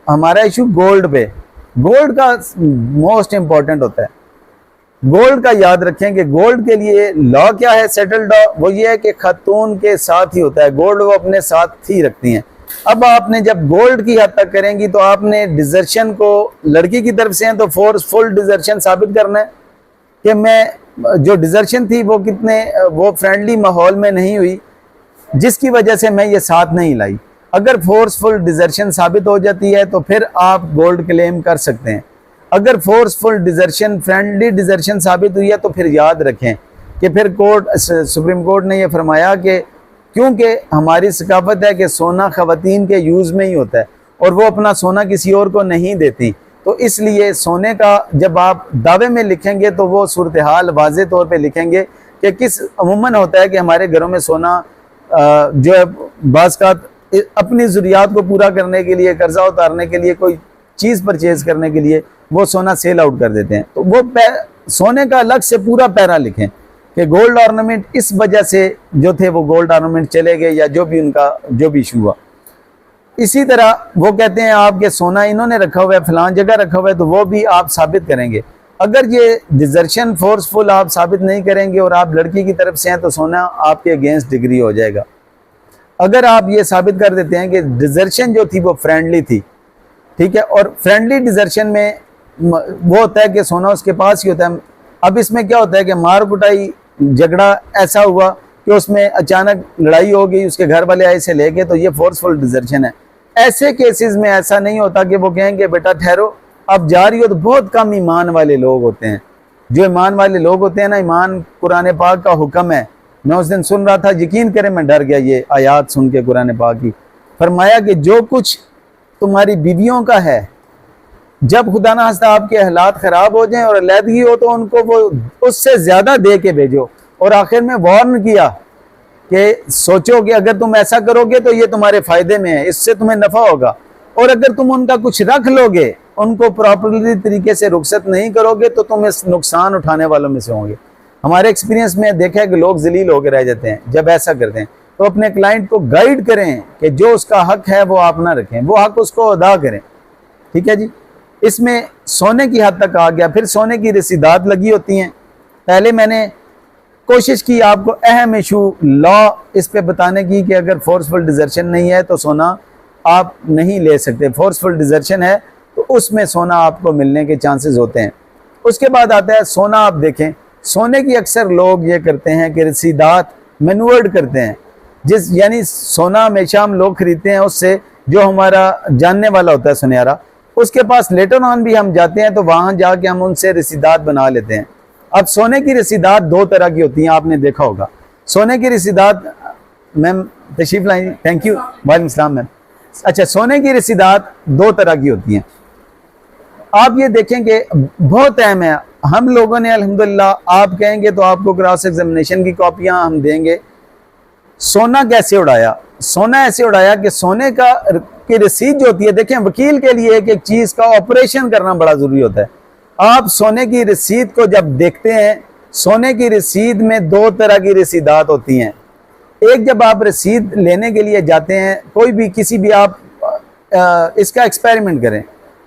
हमारा issue gold पे, gold का मोस्ट इंपॉर्टेंट होता है। गोल्ड का याद रखें कि गोल्ड के लिए लॉ क्या है, सेटल्ड लॉ, वो ये है कि खातून के साथ ही होता है, गोल्ड वो अपने साथ ही रखती हैं। अब आपने जब गोल्ड की हद तक करेंगी तो आपने डिजर्शन को, लड़की की तरफ से हैं तो फोर्सफुल डिजर्शन साबित करना है कि मैं जो डिजर्शन थी वो वो फ्रेंडली माहौल में नहीं हुई, जिसकी वजह से मैं ये साथ नहीं लाई। अगर फोर्सफुल डिजर्शन साबित हो जाती है तो फिर आप गोल्ड क्लेम कर सकते हैं। अगर फोर्सफुल डिजर्शन, फ्रेंडली डिजर्शन साबित हुई है तो फिर याद रखें कि फिर सुप्रीम कोर्ट ने यह फरमाया कि क्योंकि हमारी सकाफत है कि सोना ख़वातीन के यूज़ में ही होता है और वो अपना सोना किसी और को नहीं देती, तो इसलिए सोने का जब आप दावे में लिखेंगे तो वो सूरत हाल वाज़े तौर पे लिखेंगे कि किस अमूमन होता है कि हमारे घरों में सोना जो है बाज़ का अपनी ज़रूरियात को पूरा करने के लिए, कर्जा उतारने के लिए, कोई चीज़ परचेज़ करने के लिए वो सोना सेल आउट कर देते हैं। तो वो सोने का अलग से पूरा पैरा लिखें कि गोल्ड ऑर्नामेंट इस वजह से जो थे वो गोल्ड ऑर्नामेंट चले गए या जो भी उनका जो भी इशू हुआ। इसी तरह वो कहते हैं आपके सोना इन्होंने रखा हुआ है, फलां जगह रखा हुआ है, तो वो भी आप साबित करेंगे। अगर ये डिजर्शन फोर्सफुल आप साबित नहीं करेंगे और आप लड़की की तरफ से हैं तो सोना आपके अगेंस्ट डिग्री हो जाएगा। अगर आप ये साबित कर देते हैं कि डिजर्शन जो थी वो फ्रेंडली थी, ठीक है, और फ्रेंडली डिजर्शन में वो होता है कि सोना उसके पास ही होता है। अब इसमें क्या होता है कि मार कुटाई झगड़ा ऐसा हुआ कि उसमें अचानक लड़ाई हो गई, उसके घर वाले आए से लेके, तो ये फोर्सफुल डिजर्शन है। ऐसे केसेस में ऐसा नहीं होता कि वो कहेंगे बेटा ठहरो अब जा रही हो, तो बहुत कम ईमान वाले लोग होते हैं। जो ईमान वाले लोग होते हैं ना, ईमान कुरान पाक का हुक्म है। मैं उस दिन सुन रहा था, यकीन करें मैं डर गया ये आयात सुन के कुरान पाक की। फरमाया कि जो कुछ तुम्हारी बीवियों का है, जब खुदा ना खास्ता आपके हालात खराब हो जाएं और अलहदगी हो तो उनको वो उससे ज्यादा दे के भेजो। और आखिर में वार्न किया कि सोचो कि अगर तुम ऐसा करोगे तो ये तुम्हारे फायदे में है, इससे तुम्हें नफा होगा, और अगर तुम उनका कुछ रख लोगे, उनको प्रॉपरली तरीके से रुखसत नहीं करोगे तो तुम इस नुकसान उठाने वालों में से होंगे। हमारे एक्सपीरियंस में देखा है कि लोग जलील होकर रह जाते हैं जब ऐसा करते हैं। तो अपने क्लाइंट को गाइड करें कि जो उसका हक है वो आप ना रखें, वो हक उसको अदा करें, ठीक है जी। इसमें सोने की हद तक आ गया। फिर सोने की रसीदात लगी होती हैं। पहले मैंने कोशिश की आपको अहम इशू लॉ इस पे बताने की कि अगर फोर्सफुल डिजर्शन नहीं है तो सोना आप नहीं ले सकते, फोर्सफुल डिजर्शन है तो उसमें सोना आपको मिलने के चांसेस होते हैं। उसके बाद आता है सोना। आप देखें, सोने की अक्सर लोग ये करते हैं कि रसीदात मैन्युअर्ड करते हैं, यानी सोना हमेशा हम लोग खरीदते हैं उससे जो हमारा जानने वाला होता है सुनहरा, उसके पास लेटर ऑन भी हम जाते हैं तो वहां जाके हम उनसे रसीदात बना लेते हैं। अब सोने की रसीदात दो तरह की होती हैं, आपने देखा होगा। सोने की रसीदात, मैम तशरीफ लाई, थैंक यू, वालेकुम सलाम मैम। अच्छा, सोने की रसीदात दो तरह की होती हैं। आप ये देखें कि बहुत अहम है। हम लोगों ने अल्हम्दुलिल्लाह, आप कहेंगे तो आपको क्रॉस एग्जामिनेशन की कॉपियां हम देंगे। सोना कैसे उड़ाया? सोना ऐसे उड़ाया कि सोने की रसीद जो होती है, देखें वकील के लिए एक एक चीज का ऑपरेशन करना बड़ा जरूरी होता है। आप सोने की रसीद को जब देखते हैं, सोने की रसीद में दो तरह की रसीदात होती हैं। एक, जब आप रसीद लेने के लिए जाते हैं, कोई भी किसी भी आप इसका एक्सपेरिमेंट करें,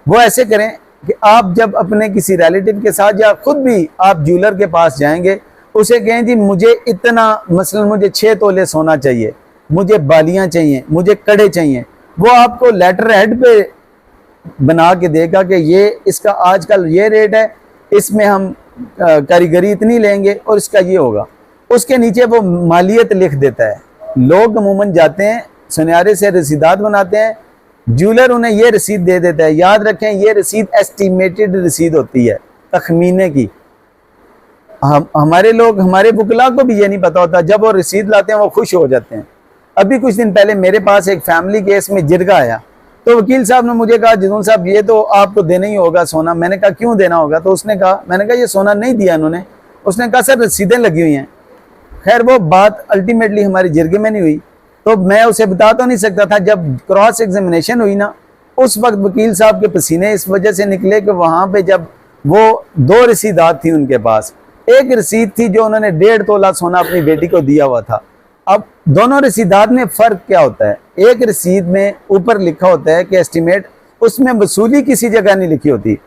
वो ऐसे करें कि आप जब अपने किसी रिलेटिव के साथ या खुद भी आप ज्वेलर के पास जाएंगे, उसे कहें जी मुझे इतना, मसलन मुझे 6 तोले सोना चाहिए, मुझे बालियां चाहिए, मुझे कड़े चाहिए, वो आपको लेटर हेड पे बना के देगा कि ये इसका आजकल ये रेट है, इसमें हम कारीगरी इतनी लेंगे और इसका ये होगा। उसके नीचे वो मालियत लिख देता है। लोग अमूमन जाते हैं, सुनहरे से रसीदात बनाते हैं, ज्वेलर उन्हें ये रसीद दे देता है। याद रखें, ये रसीद एस्टिमेटेड रसीद होती है, तखमीने की। हमारे लोग, हमारे वकला को भी ये नहीं पता होता, जब वो रसीद लाते हैं वो खुश हो जाते हैं। अभी कुछ दिन पहले मेरे पास एक फैमिली केस में जिरगा आया, तो वकील साहब ने मुझे कहा जिदून साहब ये तो आपको देना ही होगा सोना। मैंने कहा क्यों देना होगा? तो उसने कहा, मैंने कहा ये सोना नहीं दिया इन्होंने। उसने कहा सर रसीदें लगी हुई हैं। खैर वो बात अल्टीमेटली हमारी जिरगे में नहीं हुई, तो मैं उसे बता तो नहीं सकता था। जब क्रॉस एग्जामिनेशन हुई ना, उस वक्त वकील साहब के पसीने इस वजह से निकले कि वहां पे जब वो दो रसीदात थी उनके पास, एक रसीद थी जो उन्होंने 1.5 तोला सोना अपनी बेटी को दिया हुआ था। अब दोनों रसीदात में फर्क क्या होता है? एक रसीद में ऊपर लिखा होता है कि एस्टिमेट उसमें वसूली किसी जगह नहीं लिखी होती।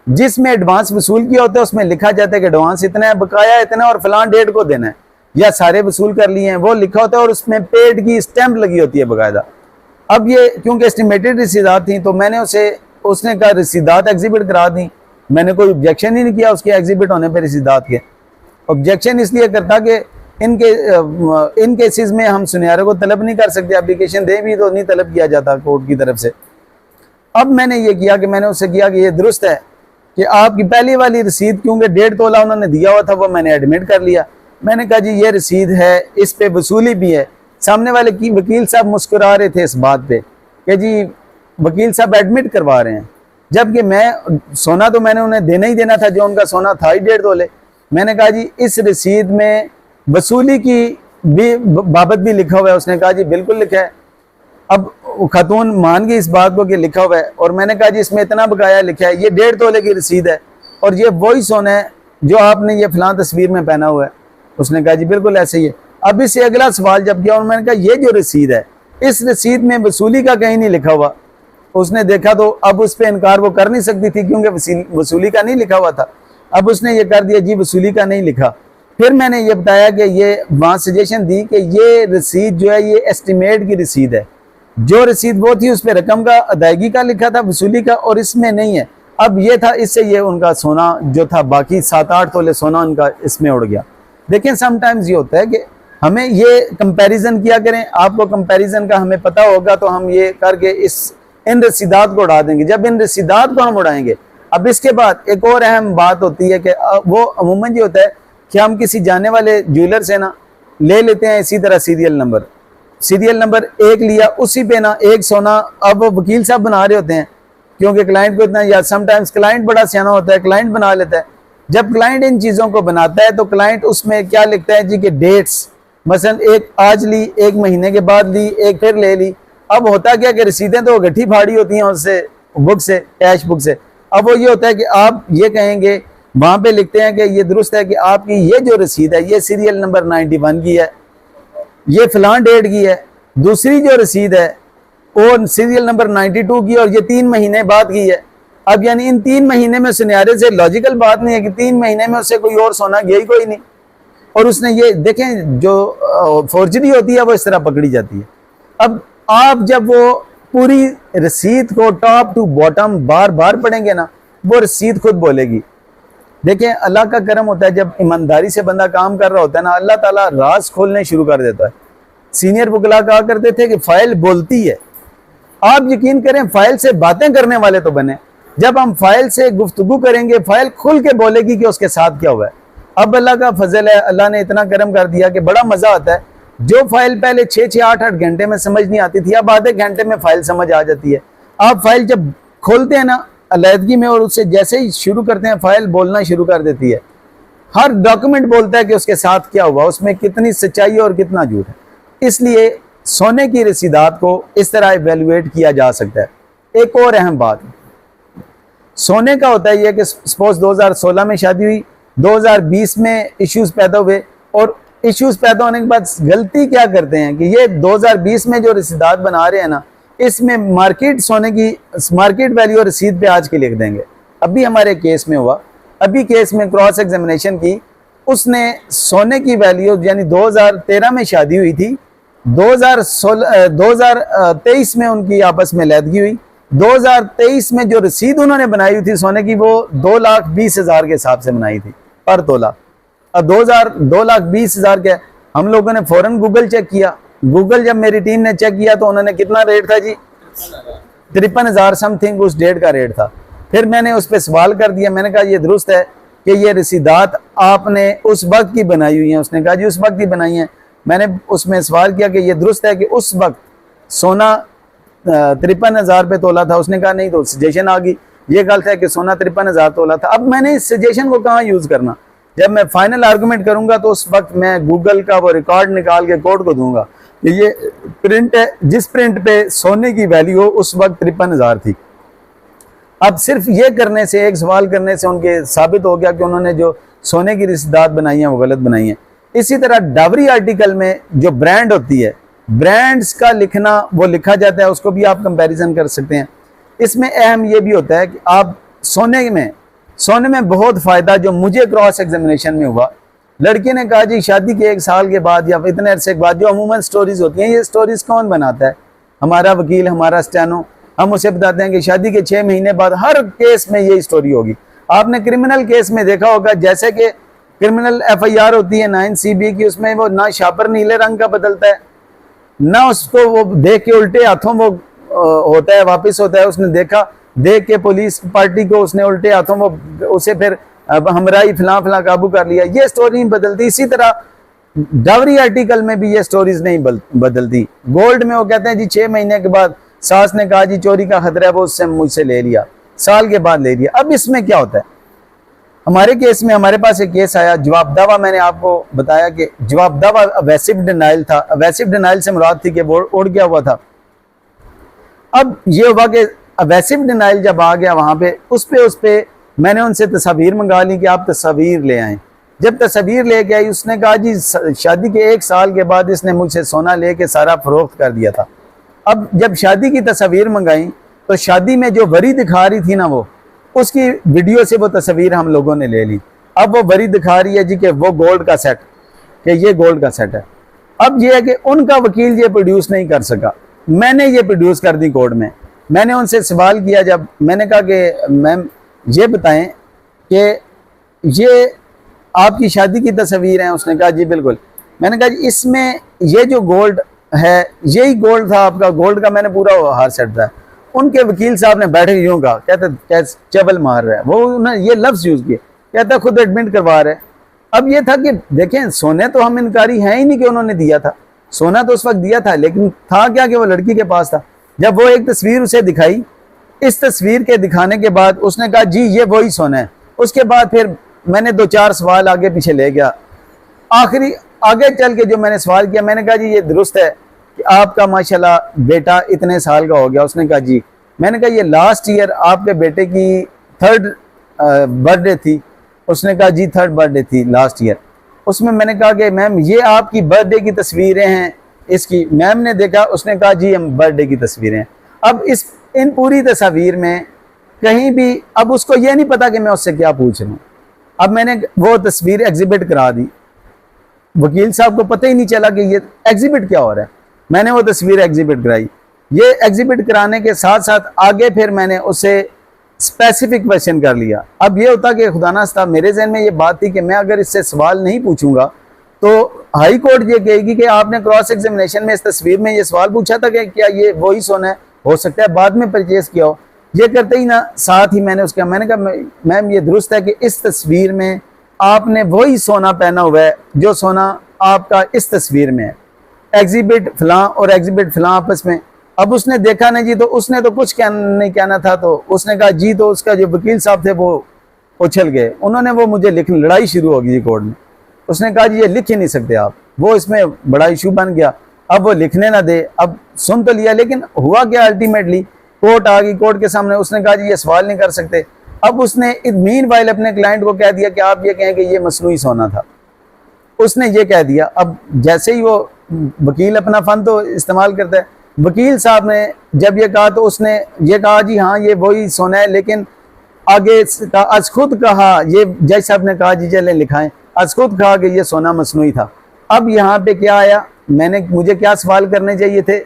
जिसमें एडवांस वसूल किया होता है उसमें लिखा जाता है कि एडवांस इतना है, बकाया इतना और फलां डेट को देना है, या सारे वसूल कर लिए हैं, वो लिखा होता है और उसमें पेड की स्टैंप लगी होती है बाकायदा। अब ये क्योंकि एस्टिमेटेड रसीदात थी तो मैंने उसने कहा रसीदात एग्जिबिट करा दी। मैंने कोई ऑब्जेक्शन ही नहीं किया उसके एग्जिबिट होने पर रसीदात के। ऑब्जेक्शन इसलिए करता कि इन केसेस में हम सुनियारे को तलब नहीं कर सकते, एप्लीकेशन दे भी तो नहीं तलब किया जाता कोर्ट की तरफ से। अब मैंने ये किया कि मैंने उससे किया कि ये दुरुस्त है कि आपकी पहली वाली रसीद, क्योंकि 1.5 तोला उन्होंने दिया हुआ था, वो मैंने एडमिट कर लिया। मैंने कहा जी ये रसीद है, इस पे वसूली भी है। सामने वाले की वकील साहब मुस्कुरा रहे थे इस बात पे कि जी वकील साहब एडमिट करवा रहे हैं, जबकि मैं सोना तो मैंने उन्हें देना ही देना था, जो उनका सोना था ही 1.5 तोले। मैंने कहा जी इस रसीद में वसूली की भी बाबत भी लिखा हुआ है। उसने कहा जी बिल्कुल लिखा है। अब खातून मान गई इस बात को कि लिखा हुआ है, और मैंने कहा जी इसमें इतना बकाया लिखा है, ये 1.5 तोले की रसीद है और ये वही सोना है जो आपने ये फलां तस्वीर में पहना हुआ है। उसने कहा जी बिल्कुल ऐसे ही है। अब इससे अगला सवाल जब किया और मैंने कहा ये जो रसीद है, इस रसीद में वसूली का कहीं नहीं लिखा हुआ। उसने देखा तो अब उस पर इनकार वो कर नहीं सकती थी क्योंकि वसूली का नहीं लिखा हुआ था। अब उसने ये कर दिया जी वसूली का नहीं लिखा। फिर मैंने ये बताया कि ये वहाँ सजेशन दी कि ये रसीद जो है ये एस्टिमेट की रसीद है, जो रसीद वो थी उस पर रकम का अदायगी का लिखा था, वसूली का, और इसमें नहीं है। अब ये था, इससे ये उनका सोना जो था बाकी 7-8 तोले सोना उनका इसमें उड़ गया। देखें समटाइम्स ये होता है कि हमें ये कंपैरिजन किया करें, आपको कंपैरिजन का हमें पता होगा तो हम ये करके इन रसीदात को उड़ा देंगे। जब इन रसीदात को हम उड़ाएंगे, अब इसके बाद एक और अहम बात होती है कि वो अमूमन ये होता है कि हम किसी जाने वाले ज्वेलर से ना ले लेते हैं इसी तरह सीरियल नंबर एक लिया, उसी पे ना एक सोना अब वकील साहब बना रहे होते हैं क्योंकि क्लाइंट को इतना, या समटाइम्स क्लाइंट बड़ा सियाना होता है, क्लाइंट बना लेता है। जब क्लाइंट इन चीज़ों को बनाता है तो क्लाइंट उसमें क्या लिखता है जी कि डेट्स, मसलन एक आज ली, 1 महीने के बाद ली, एक फिर ले ली। अब होता क्या कि रसीदें तो गठी फाड़ी होती हैं उससे, बुक से, कैश बुक से। अब वो ये होता है कि आप ये कहेंगे, वहाँ पे लिखते हैं कि ये दुरुस्त है कि आपकी ये जो रसीद है ये सीरियल नंबर 91 की है, ये फलां डेट की है। दूसरी जो रसीद है वो सीरियल नंबर 92 की और ये 3 महीने बाद की है। अब यानी इन 3 महीने में सुनियारे से लॉजिकल बात नहीं है कि 3 महीने में उससे कोई और सोना गया ही कोई नहीं। और उसने ये देखें जो फोर्जरी होती है वो इस तरह पकड़ी जाती है। अब आप जब वो पूरी रसीद को टॉप टू बॉटम बार बार पढ़ेंगे ना, वो रसीद खुद बोलेगी। देखें अल्लाह का करम होता है, जब ईमानदारी से बंदा काम कर रहा होता है ना, अल्लाह ताला राज खोलने शुरू कर देता है। सीनियर वकला कहा करते थे कि फाइल बोलती है। आप यकीन करें फाइल से बातें करने वाले तो बने। जब हम फाइल से गुफ्तगू करेंगे फाइल खुल के बोलेगी कि उसके साथ क्या हुआ है। अब अल्लाह का फजल है, अल्लाह ने इतना करम कर दिया कि बड़ा मजा आता है। जो फाइल पहले 6-6, 8-8 घंटे में समझ नहीं आती थी, अब आधे घंटे में फाइल समझ आ जाती है। आप फाइल जब खोलते हैं ना अलहदगी में और उससे जैसे ही शुरू करते हैं फाइल बोलना शुरू कर देती है। हर डॉक्यूमेंट बोलता है कि उसके साथ क्या हुआ, उसमें कितनी सच्चाई और कितना झूठ है। इसलिए सोने की रसीदात को इस तरह इवेल्युएट किया जा सकता है। एक और अहम बात सोने का होता है यह कि सपोज 2016 में शादी हुई, 2020 में इश्यूज पैदा हुए, और इश्यूज पैदा होने के बाद गलती क्या करते हैं कि ये 2020 में जो रसीदात बना रहे हैं ना, इसमें मार्केट सोने की मार्केट वैल्यू और रसीद पे आज के लिख देंगे। अभी हमारे केस में हुआ, अभी केस में क्रॉस एग्जामिनेशन की, उसने सोने की वैल्यू यानी 2013 में शादी हुई थी, 2023 में उनकी आपस में लैदगी हुई। 2023 में जो रसीद उन्होंने बनाई हुई थी सोने की वो 2,20,000 के हिसाब से बनाई थी पर तोला। अब 2,20,000 के हम लोगों ने फौरन गूगल चेक किया। गूगल जब मेरी टीम ने चेक किया तो उन्होंने कितना रेट था जी, 53,000 समथिंग उस डेट का रेट था। फिर मैंने उस पर सवाल कर दिया, मैंने कहा ये दुरुस्त है कि ये रसीदात आपने उस वक्त की बनाई हुई हैं? उसने कहा जी उस वक्त की बनाई हैं। मैंने उसमें सवाल किया कि ये दुरुस्त है कि उस वक्त सोना 53,000 पे तोला था? उसने कहा नहीं। तो सजेशन आ गई, ये गलत है कि सोना 53,000 तोला था। अब मैंने इस सजेशन को कहाँ यूज़ करना? जब मैं फाइनल आर्गूमेंट करूंगा तो उस वक्त मैं गूगल का वो रिकॉर्ड निकाल के कोर्ट को दूंगा कि ये प्रिंट है, जिस प्रिंट पे सोने की वैल्यू हो उस वक्त 53,000 थी। अब सिर्फ ये करने से, एक सवाल करने से उनके साबित हो गया कि उन्होंने जो सोने की रसीदात बनाई हैं वो गलत बनाई हैं। इसी तरह डावरी आर्टिकल में जो ब्रांड होती है, ब्रांड्स का लिखना वो लिखा जाता है, उसको भी आप कंपैरिजन कर सकते हैं। इसमें अहम ये भी होता है कि आप सोने में बहुत फ़ायदा जो मुझे क्रॉस एग्जामिनेशन में हुआ, लड़की ने कहा जी शादी के 1 साल के बाद या इतने अरसे के बाद, जो अमूमन स्टोरीज होती हैं, ये स्टोरीज कौन बनाता है? हमारा वकील, हमारा स्टेनो। हम उसे बताते हैं कि शादी के 6 महीने बाद हर केस में यही स्टोरी होगी। आपने क्रिमिनल केस में देखा होगा, जैसे कि क्रिमिनल FIR होती है 9CB की, उसमें वो ना शापर नीले रंग का बदलता है, ना उसको वो देख के उल्टे हाथों वो होता है, वापस होता है, उसने देखा, देख के पुलिस पार्टी को उसने उल्टे हाथों वो उसे फिर हमराई फलां फलां काबू कर लिया। ये स्टोरी नहीं बदलती। इसी तरह डावरी आर्टिकल में भी ये स्टोरीज नहीं बदलती। गोल्ड में वो कहते हैं जी 6 महीने के बाद सास ने कहा जी चोरी का खतरा है, वो उससे मुझसे ले लिया, साल के बाद ले लिया। अब इसमें क्या होता है? हमारे केस में, हमारे पास एक केस आया, जवाब दावा, मैंने आपको बताया कि जवाब दावा अवेसिव डिनाइल था। अवेसिव डिनाइल से मुराद थी कि वो उड़ गया हुआ था। अब ये हुआ कि अवेसिव डिनाइल जब आ गया वहां पे, उस पे मैंने उनसे तस्वीर मंगा ली कि आप तस्वीर ले आएं। जब तस्वीर लेके आई, उसने कहा जी शादी के 1 साल के बाद इसने मुझसे सोना लेके सारा फरोख्त कर दिया था। अब जब शादी की तस्वीर मंगाई तो शादी में जो वरी दिखा रही थी ना, वो उसकी वीडियो से वो तस्वीर हम लोगों ने ले ली। अब वो वरी दिखा रही है जी कि वो गोल्ड का सेट, कि ये गोल्ड का सेट है। अब ये है कि उनका वकील ये प्रोड्यूस नहीं कर सका, मैंने ये प्रोड्यूस कर दी कोर्ट में। मैंने उनसे सवाल किया, जब मैंने कहा कि मैम ये बताएं कि ये आपकी शादी की तस्वीर है? उसने कहा जी बिल्कुल। मैंने कहा जी इसमें ये जो गोल्ड है, यही गोल्ड था आपका? गोल्ड का मैंने पूरा हार सेट था। उनके वकील साहब ने बैठे यूं कहा, कहते चबल मार रहा है वो, उन्होंने ये लफ्ज यूज किए, कहता खुद एडमिट करवा रहे। अब ये था कि देखें, सोने तो हम इनकारी हैं ही नहीं कि उन्होंने दिया था, सोना तो उस वक्त दिया था, लेकिन था क्या कि वो लड़की के पास था। जब वो एक तस्वीर उसे दिखाई, इस तस्वीर के दिखाने के बाद उसने कहा जी ये वही सोना है। उसके बाद फिर मैंने 2-4 सवाल आगे पीछे ले गया। आखिरी आगे चल के जो मैंने सवाल किया, मैंने कहा जी ये दुरुस्त है कि आपका माशाल्लाह बेटा इतने साल का हो गया? उसने कहा जी। मैंने कहा ये लास्ट ईयर आपके बेटे की 3rd बर्थडे थी? उसने कहा जी 3rd बर्थडे थी लास्ट ईयर। उसमें मैंने कहा कि मैम ये आपकी बर्थडे की तस्वीरें हैं इसकी? मैम ने देखा, उसने कहा जी हम बर्थडे की तस्वीरें हैं। अब इन पूरी तस्वीर में कहीं भी, अब उसको ये नहीं पता कि मैं उससे क्या पूछ रहा हूँ। अब मैंने वो तस्वीर एग्जिबिट करा दी, वकील साहब को पता ही नहीं चला कि ये एग्जिबिट क्या हो रहा है। मैंने वो तस्वीर एग्जिबिट कराई। ये एग्जिबिट कराने के साथ साथ आगे फिर मैंने उससे स्पेसिफिक क्वेश्चन कर लिया। अब ये होता कि खुदा ना खास्ता मेरे जहन में ये बात थी कि मैं अगर इससे सवाल नहीं पूछूंगा तो हाई कोर्ट ये कहेगी कि आपने क्रॉस एग्जामिनेशन में इस तस्वीर में ये सवाल पूछा था कि क्या ये वही सोना है? हो सकता है बाद में परचेज किया हो। ये करते ही ना साथ ही मैंने कहा मैम ये दुरुस्त है कि इस तस्वीर में आपने वही सोना पहना हुआ है जो सोना आपका इस तस्वीर में है। एग्जिबिट फलां और एग्जिबिट फलां आपस में। अब उसने देखा नहीं जी, तो उसने तो कुछ नहीं कहना था, तो उसने कहा जी, तो उसका जो वकील साहब थे वो उछल गए, उन्होंने वो मुझे लड़ाई शुरू हो गई कोर्ट में। उसने कहा जी ये लिख ही नहीं सकते आप, वो इसमें बड़ा इशू बन गया। अब वो लिखने ना दे, अब सुन तो लिया, लेकिन हुआ क्या अल्टीमेटली कोर्ट आ गई, कोर्ट के सामने उसने कहा जी ये सवाल नहीं कर सकते। अब उसने मीनवाइल अपने क्लाइंट को कह दिया कि आप ये कहें कि ये मसनूई सोना था, उसने ये कह दिया। अब जैसे ही वो वकील अपना फन तो इस्तेमाल करता है, वकील साहब ने जब ये कहा तो उसने ये कहा जी हाँ ये वही सोना है, लेकिन आगे आज खुद कहा, ये जज साहब ने कहा जी चलें लिखाएं, आज खुद कहा कि ये सोना मसनूई था। अब यहाँ पे क्या आया, मुझे क्या सवाल करने चाहिए थे,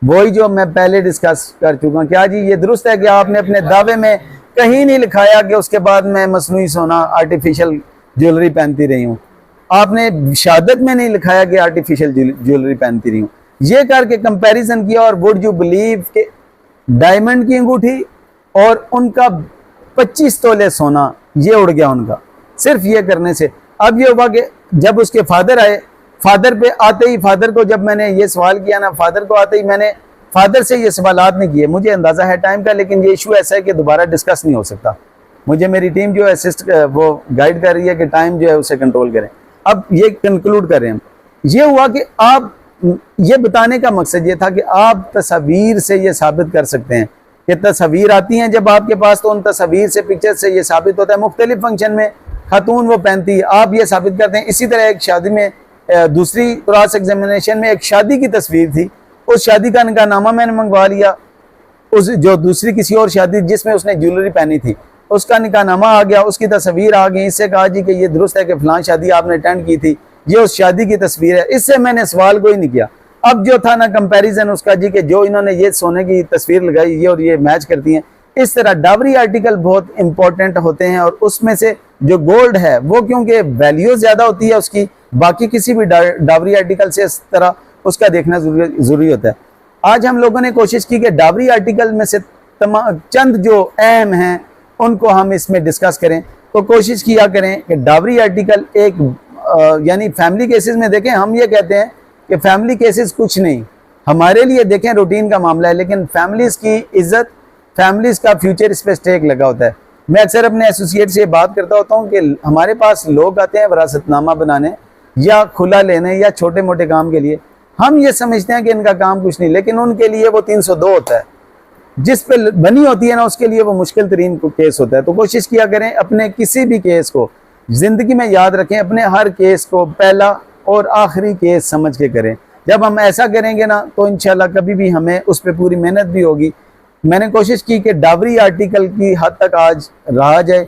वही जो मैं पहले डिस्कस कर चुका हूँ। क्या जी ये दुरुस्त है कि आपने अपने दावे में कहीं नहीं लिखाया कि उसके बाद मैं मसनूई सोना आर्टिफिशियल ज्वेलरी पहनती रही हूँ? आपने शहादत में नहीं लिखाया कि आर्टिफिशियल ज्वेलरी पहनती रही हूँ? ये करके कंपैरिजन किया, और वुड यू बिलीव के डायमंड की अंगूठी और उनका 25 तोले सोना ये उड़ गया उनका, सिर्फ ये करने से। अब ये हुआ कि जब उसके फादर आए, फादर पे आते ही, फादर को जब मैंने ये सवाल किया ना, फादर को आते ही मैंने फादर से ये सवालात नहीं किए। मुझे अंदाज़ा है टाइम का, लेकिन ये इशू ऐसा है कि दोबारा डिस्कस नहीं हो सकता। मुझे मेरी टीम जो असिस्ट वो गाइड कर रही है कि टाइम जो है उसे कंट्रोल करें। अब ये कंक्लूड कर रहे हैं, ये हुआ कि आप, ये बताने का मकसद ये था कि आप तस्वीर से ये साबित कर सकते हैं कि तस्वीर आती हैं जब आपके पास, तो उन तस्वीर से, पिक्चर से ये साबित होता है। मुख्तलिफ फंक्शन में खातून वो पहनती है, आप ये साबित करते हैं। इसी तरह एक शादी में, दूसरी क्रॉस एग्जामिनेशन में एक शादी की तस्वीर थी, उस शादी का निकाहनामा मैंने मंगवा लिया, उस जो दूसरी किसी और शादी जिसमें उसने ज्वेलरी पहनी थी उसका निकाहनामा आ गया, उसकी तस्वीर आ गई, इससे कहा जी कि ये दुरुस्त है कि फलां शादी आपने अटेंड की थी, ये उस शादी की तस्वीर है। इससे मैंने सवाल कोई नहीं किया। अब जो था ना कंपैरिजन उसका जी कि जो इन्होंने ये सोने की तस्वीर लगाई ये और ये मैच करती हैं। इस तरह डावरी आर्टिकल बहुत इंपॉर्टेंट होते हैं और उसमें से जो गोल्ड है वो क्योंकि वैल्यू ज्यादा होती है उसकी, बाकी किसी भी डावरी आर्टिकल से इस तरह उसका देखना जरूरी होता है। आज हम लोगों ने कोशिश की कि डावरी आर्टिकल में से चंद जो अहम हैं उनको हम इसमें डिस्कस करें। तो कोशिश किया करें कि डावरी आर्टिकल एक यानी फैमिली केसेस में देखें, हम ये कहते हैं कि फैमिली केसेस कुछ नहीं, हमारे लिए देखें रूटीन का मामला है, लेकिन फैमिलीज की इज्जत, फैमिलीज का फ्यूचर इस पर स्टेक लगा होता है। मैं अक्सर अपने एसोसिएट से बात करता होता हूँ कि हमारे पास लोग आते हैं वरासतनामा बनाने या खुला लेने या छोटे मोटे काम के लिए, हम ये समझते हैं कि इनका काम कुछ नहीं, लेकिन उनके लिए वो 302 होता है, जिस पे बनी होती है ना उसके लिए वो मुश्किल तरीन केस होता है। तो कोशिश किया करें अपने किसी भी केस को जिंदगी में याद रखें, अपने हर केस को पहला और आखिरी केस समझ के करें। जब हम ऐसा करेंगे ना तो इंशाल्लाह कभी भी हमें उस पर पूरी मेहनत भी होगी। मैंने कोशिश की कि डावरी आर्टिकल की हद तक आज रहा जाए।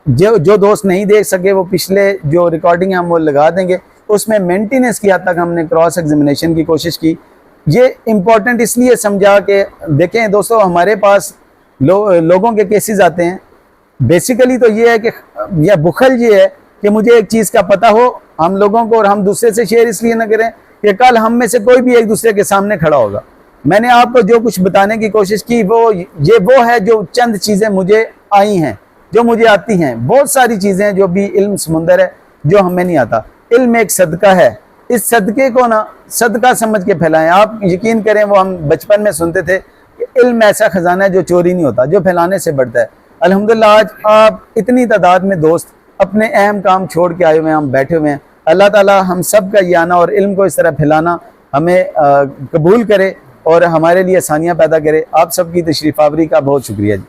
जो दोस्त नहीं देख सके वो पिछले जो रिकॉर्डिंग हम वो लगा देंगे, उसमें मेंटेनेंस की हद तक हमने क्रॉस एग्जामिनेशन की कोशिश की। ये इम्पोर्टेंट इसलिए समझा कि देखें दोस्तों, हमारे पास लोगों के केसेस आते हैं, बेसिकली तो ये है कि या बुखल ये है कि मुझे एक चीज़ का पता हो हम लोगों को और हम दूसरे से शेयर इसलिए ना करें कि कल हम में से कोई भी एक दूसरे के सामने खड़ा होगा। मैंने आपको जो कुछ बताने की कोशिश की वो है जो चंद चीज़ें मुझे आई हैं, जो मुझे आती हैं। बहुत सारी चीज़ें हैं जो भी इल्म समुंदर है जो हमें नहीं आता। इल्म एक सदका है, इस सदके को ना सदका समझ के फैलाएं। आप यकीन करें, वो हम बचपन में सुनते थे कि इल्म ऐसा खजाना है जो चोरी नहीं होता, जो फैलाने से बढ़ता है। अल्हम्दुलिल्लाह आज आप इतनी तादाद में दोस्त अपने अहम काम छोड़ के आए हुए हैं, हम बैठे हुए हैं। अल्लाह ताला हम सब का ये आना और इल्म को इस तरह फैलाना हमें कबूल करे और हमारे लिए आसानियाँ पैदा करे। आप सबकी तशरीफ़ आवरी का बहुत शुक्रिया जी।